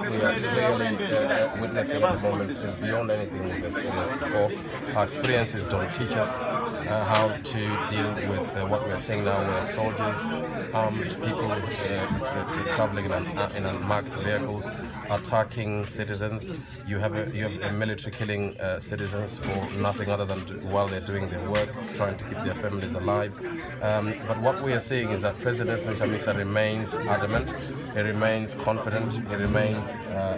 We are clearly witnessing at the moment is beyond anything we've experienced before. Our experiences don't teach us how to deal with what we're seeing now, where soldiers, armed people traveling in unmarked vehicles, attacking citizens. You have a military killing citizens for nothing other than while they're doing their work, trying to keep their families alive. But what we are seeing is that President Chamisa remains adamant, he remains confident, he remains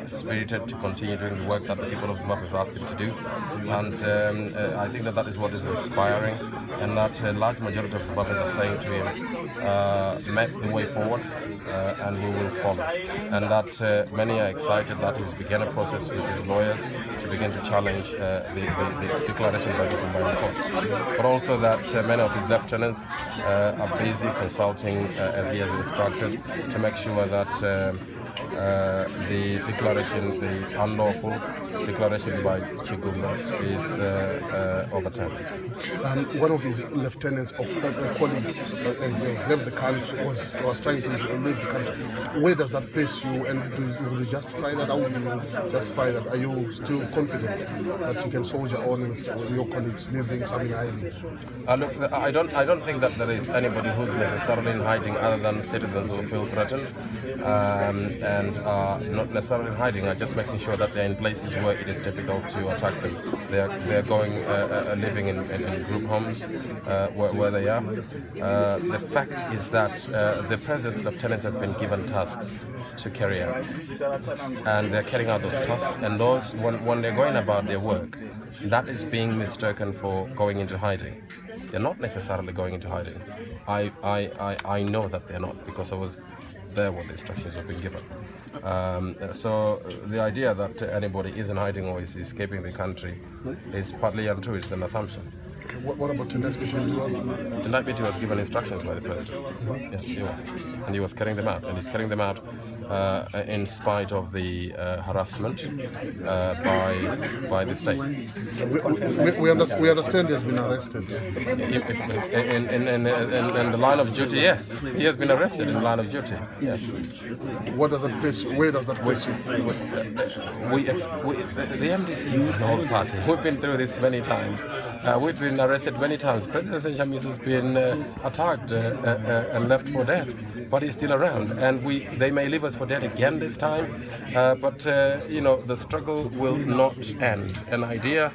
spirited to continue doing the work that the people of Zimbabwe have asked him to do, and I think that is what is inspiring, and that a large majority of Zimbabweans are saying to him, make the way forward and we will follow, and that many are excited that he's begun a process with his lawyers to begin to challenge the declaration by the Combined Court, but also that many of his lieutenants are busy consulting as he has instructed to make sure that the declaration, the unlawful declaration by Chigumba is overturned. One of his lieutenants or colleague has left the country, was trying to leave the country. Where does that place you, and would you justify that? How would you justify that? Are you still confident that you can soldier on with your colleagues leaving something hiding? Look, I don't think that there is anybody who's necessarily in hiding other than citizens who feel threatened. And are not necessarily in hiding, are just making sure that they're in places where it is difficult to attack them. They're going living in group homes where they are. The fact is that the president's lieutenants have been given tasks to carry out, and they're carrying out those tasks, and those when they're going about their work, that is being mistaken for going into hiding. They're not necessarily going into hiding. I know that they're not, because I was there when the instructions were being given. So the idea that anybody is in hiding or is escaping the country is partly untrue. It's an assumption. Okay, what about Tendai Biti? Tendai Biti was given instructions by the president. Yes, he was, and he was carrying them out, and he's carrying them out in spite of the harassment by the state. We understand he has been arrested. In the line of duty, yes, he has been arrested in the line of duty. Yes. What does that place? Where does that place? The MDC is an old party. We've been through this many times. We've been arrested many times. President Chamisa has been attacked and left for dead, but he's still around, and they may leave us for dead again this time, but the struggle will not end. An idea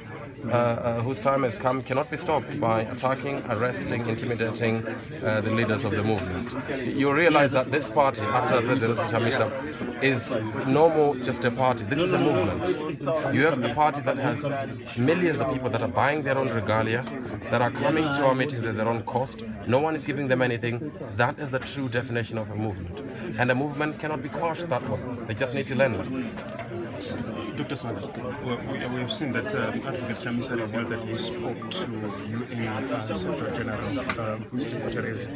whose time has come cannot be stopped by attacking, arresting, intimidating the leaders of the movement. You realize that this party, after President Chamisa, is no more just a party. This is a movement. You have a party that has millions of people that are buying their own regalia, that are coming to our meetings at their own cost. No one is giving them anything. That is the true definition of a movement. And a movement cannot be quashed that way. They just need to learn it. Dr. Swanda, we have seen that Advocate Chamisa revealed that he spoke to UN Secretary General Mr. Guterres.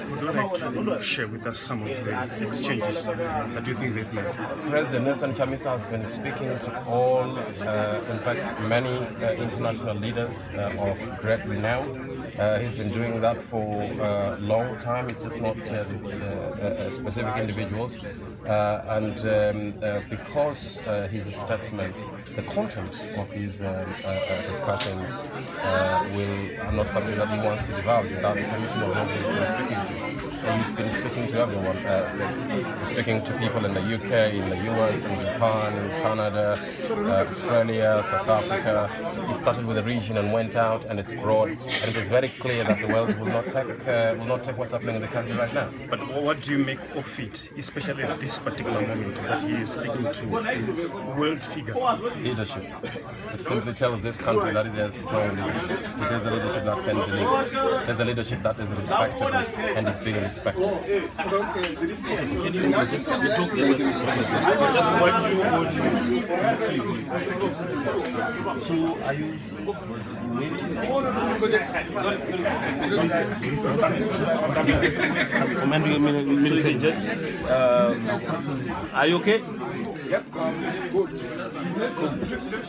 Would you like to share with us some of the exchanges that you think they've made? President Nelson Chamisa has been speaking to all, in fact, many international leaders of great renown. He's been doing that for a long time. It's just not specific individuals. And because he's a statesman, the content of his discussions are not something that he wants to divulge without the permission of those he's been speaking to. So he's been speaking to everyone, speaking to people in the UK, in the US, in Japan, in Canada, Australia, South Africa. He started with a region and went out, and it's broad, and it is very clear that the world will not take what's happening in the country right now. But what do you make of it, especially at this particular moment that he is speaking to his world figure? Leadership. It simply tells this country that it has strong leaders. It is a leadership that can deliver. It is a leadership that is respectable and is being respected. So are you Command military, just are you okay? So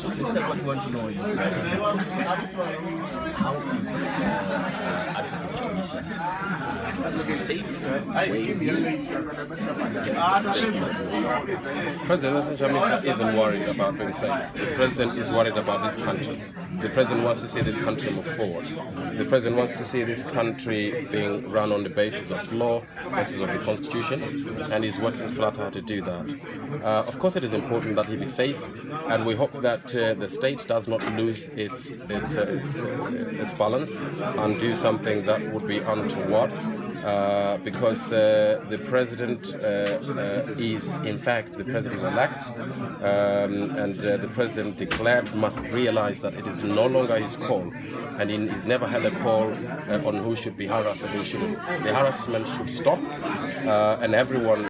basically what we want to know is how is Advocate Chamisa safe? Where is he? President Chamisa isn't worried about being safe. The president is worried about this country. The president wants to see this country move forward. The president wants to see this country being run on the basis of law, basis of the constitution, and he's working flat out to do that. Of course, it is important that he be safe, and we hope that the state does not lose its balance and do something that would be untoward. Because the president is in fact the president-elect, and the president declared must realize that it is no longer his call, and he's never had a call on who should be harassed and who shouldn't. The harassment should stop, and everyone